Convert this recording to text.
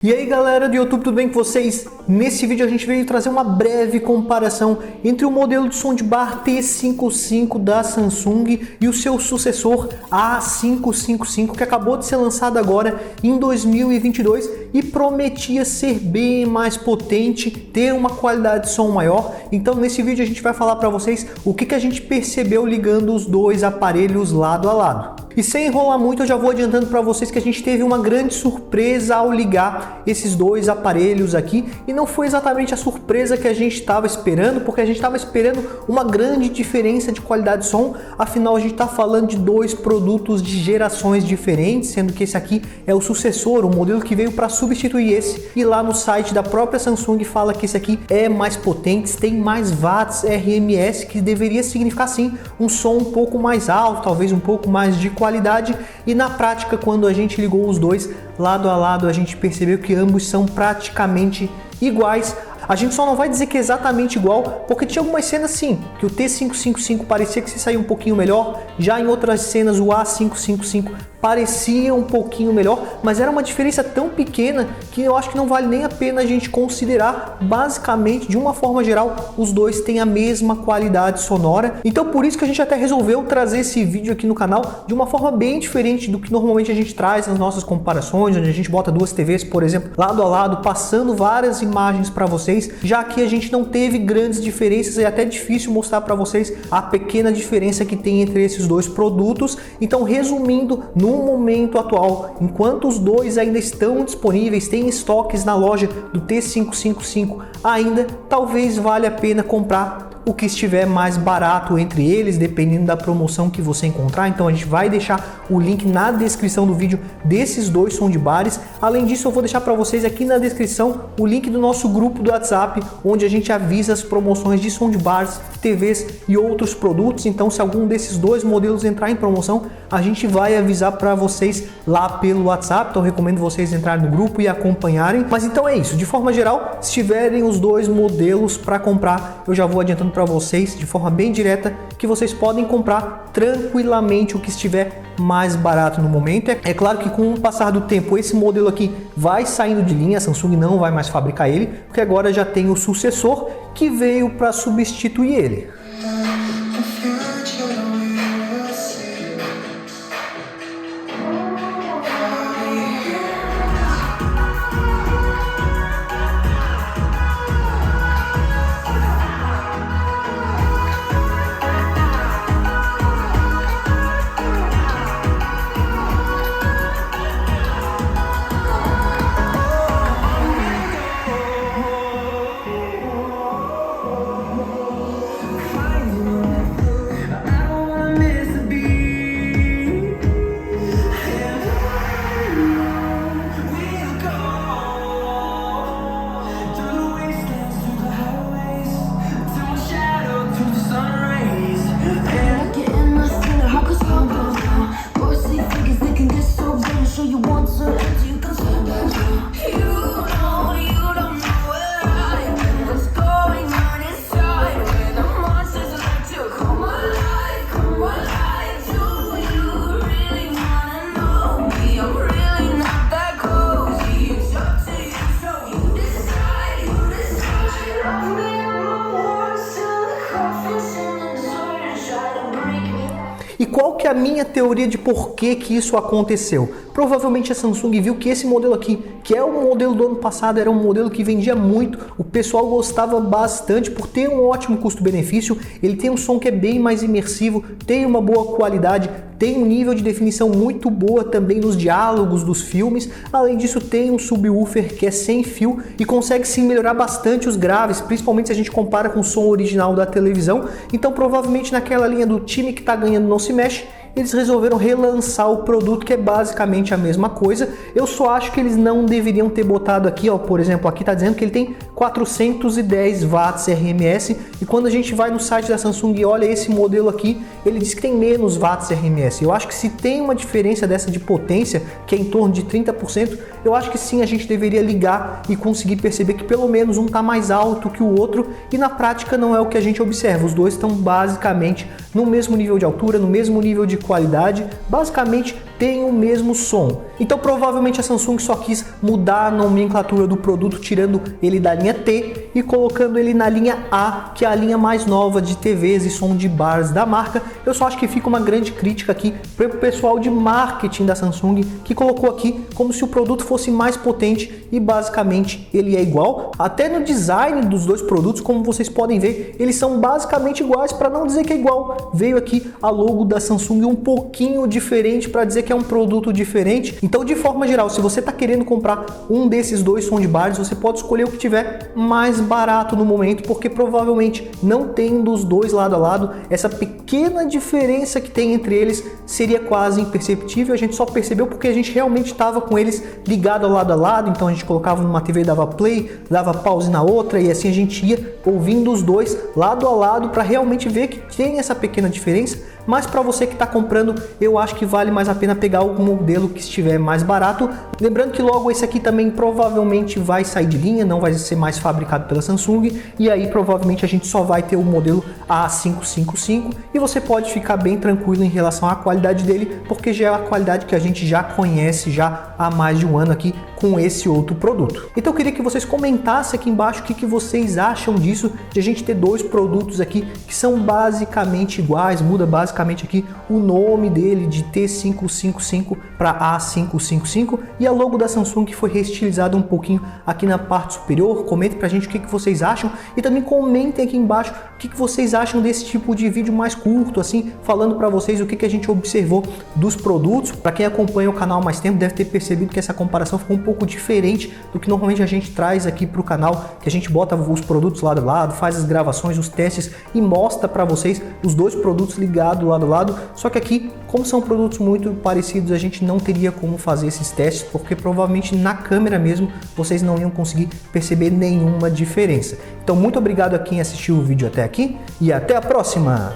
E aí galera do YouTube, tudo bem com vocês? Nesse vídeo a gente veio trazer uma breve comparação entre o modelo de soundbar T55 da Samsung e o seu sucessor A555, que acabou de ser lançado agora em 2022 e prometia ser bem mais potente, ter uma qualidade de som maior. Então nesse vídeo a gente vai falar para vocês o que a gente percebeu ligando os dois aparelhos lado a lado. E sem enrolar muito, eu já vou adiantando para vocês que a gente teve uma grande surpresa ao ligar esses dois aparelhos aqui, e não foi exatamente a surpresa que a gente estava esperando, porque a gente estava esperando uma grande diferença de qualidade de som. Afinal, a gente está falando de dois produtos de gerações diferentes, sendo que esse aqui é o sucessor, o modelo que veio para substituir esse, e lá no site da própria Samsung fala que esse aqui é mais potente, tem mais watts RMS, que deveria significar sim um som um pouco mais alto, talvez um pouco mais de qualidade. E na prática, quando a gente ligou os dois lado a lado, a gente percebeu que ambos são praticamente iguais. A gente só não vai dizer que é exatamente igual, porque tinha algumas cenas sim, que o T555 parecia que se saía um pouquinho melhor, já em outras cenas o A555 parecia um pouquinho melhor, mas era uma diferença tão pequena que eu acho que não vale nem a pena a gente considerar. Basicamente, de uma forma geral, os dois têm a mesma qualidade sonora. Então por isso que a gente até resolveu trazer esse vídeo aqui no canal de uma forma bem diferente do que normalmente a gente traz nas nossas comparações, onde a gente bota duas TVs, por exemplo, lado a lado, passando várias imagens para vocês, já que a gente não teve grandes diferenças. É até difícil mostrar para vocês a pequena diferença que tem entre esses dois produtos. Então, resumindo, no momento atual, enquanto os dois ainda estão disponíveis, tem estoques na loja do T555 ainda, talvez valha a pena comprar o que estiver mais barato entre eles, dependendo da promoção que você encontrar. Então a gente vai deixar o link na descrição do vídeo desses dois soundbars. Além disso, eu vou deixar para vocês aqui na descrição o link do nosso grupo do WhatsApp, onde a gente avisa as promoções de soundbars, TVs e outros produtos. Então se algum desses dois modelos entrar em promoção, a gente vai avisar para vocês lá pelo WhatsApp. Então eu recomendo vocês entrarem no grupo e acompanharem. Mas então é isso, de forma geral, se tiverem os dois modelos para comprar, eu já vou adiantando para vocês de forma bem direta que vocês podem comprar tranquilamente o que estiver mais barato no momento. É claro que com o passar do tempo esse modelo aqui vai saindo de linha, a Samsung não vai mais fabricar ele, porque agora já tem o sucessor que veio para substituir ele. E qual que é a minha teoria de por que isso aconteceu? Provavelmente a Samsung viu que esse modelo aqui, que é o modelo do ano passado, era um modelo que vendia muito, o pessoal gostava bastante por ter um ótimo custo-benefício, ele tem um som que é bem mais imersivo, tem uma boa qualidade, tem um nível de definição muito boa também nos diálogos dos filmes. Além disso, tem um subwoofer que é sem fio e consegue sim melhorar bastante os graves, principalmente se a gente compara com o som original da televisão. Então provavelmente naquela linha do time que está ganhando não se mexe, eles resolveram relançar o produto, que é basicamente a mesma coisa. Eu só acho que eles não deveriam ter botado aqui, ó, por exemplo, aqui está dizendo que ele tem 410 watts RMS, e quando a gente vai no site da Samsung e olha esse modelo aqui, ele diz que tem menos watts RMS. Eu acho que se tem uma diferença dessa de potência, que é em torno de 30%, eu acho que sim, a gente deveria ligar e conseguir perceber que pelo menos um está mais alto que o outro, e na prática não é o que a gente observa. Os dois estão basicamente no mesmo nível de altura, no mesmo nível de qualidade, basicamente tem o mesmo som. Então provavelmente a Samsung só quis mudar a nomenclatura do produto, tirando ele da linha T e colocando ele na linha A, que é a linha mais nova de TVs e soundbars da marca. Eu só acho que fica uma grande crítica aqui para o pessoal de marketing da Samsung, que colocou aqui como se o produto fosse mais potente e basicamente ele é igual. Até no design dos dois produtos, como vocês podem ver, eles são basicamente iguais, para não dizer que é igual. Veio aqui a logo da Samsung um pouquinho diferente para dizer que é um produto diferente. Então, de forma geral, se você está querendo comprar um desses dois soundbars, você pode escolher o que tiver mais barato no momento, porque provavelmente não tem dos dois lado a lado. Essa pequena diferença que tem entre eles seria quase imperceptível. A gente só percebeu porque a gente realmente estava com eles ligado lado a lado. Então a gente colocava numa TV, dava play, dava pause na outra, e assim a gente ia ouvindo os dois lado a lado para realmente ver que tem essa pequena diferença. Mas para você que está comprando, eu acho que vale mais a pena pegar algum modelo que estiver mais barato. Lembrando que logo esse aqui também provavelmente vai sair de linha, não vai ser mais fabricado pela Samsung, e aí provavelmente a gente só vai ter o modelo A555, e você pode ficar bem tranquilo em relação à qualidade dele, porque já é a qualidade que a gente já conhece já há mais de um ano aqui com esse outro produto. Então eu queria que vocês comentassem aqui embaixo o que vocês acham disso, de a gente ter dois produtos aqui que são basicamente iguais, muda basicamente aqui o nome dele de T555 para A555, e a logo da Samsung que foi reestilizada um pouquinho aqui na parte superior. Comentem pra gente o que vocês acham, e também comentem aqui embaixo o que vocês acham desse tipo de vídeo mais curto, assim, falando para vocês o que a gente observou dos produtos. Para quem acompanha o canal há mais tempo deve ter percebido que essa comparação ficou um pouco diferente do que normalmente a gente traz aqui para o canal, que a gente bota os produtos lado a lado, faz as gravações, os testes e mostra para vocês os dois produtos ligados lado a lado. Só que aqui, como são produtos muito parecidos, a gente não teria como fazer esses testes, porque provavelmente na câmera mesmo vocês não iam conseguir perceber nenhuma diferença. Então muito obrigado a quem assistiu o vídeo até aqui e até a próxima!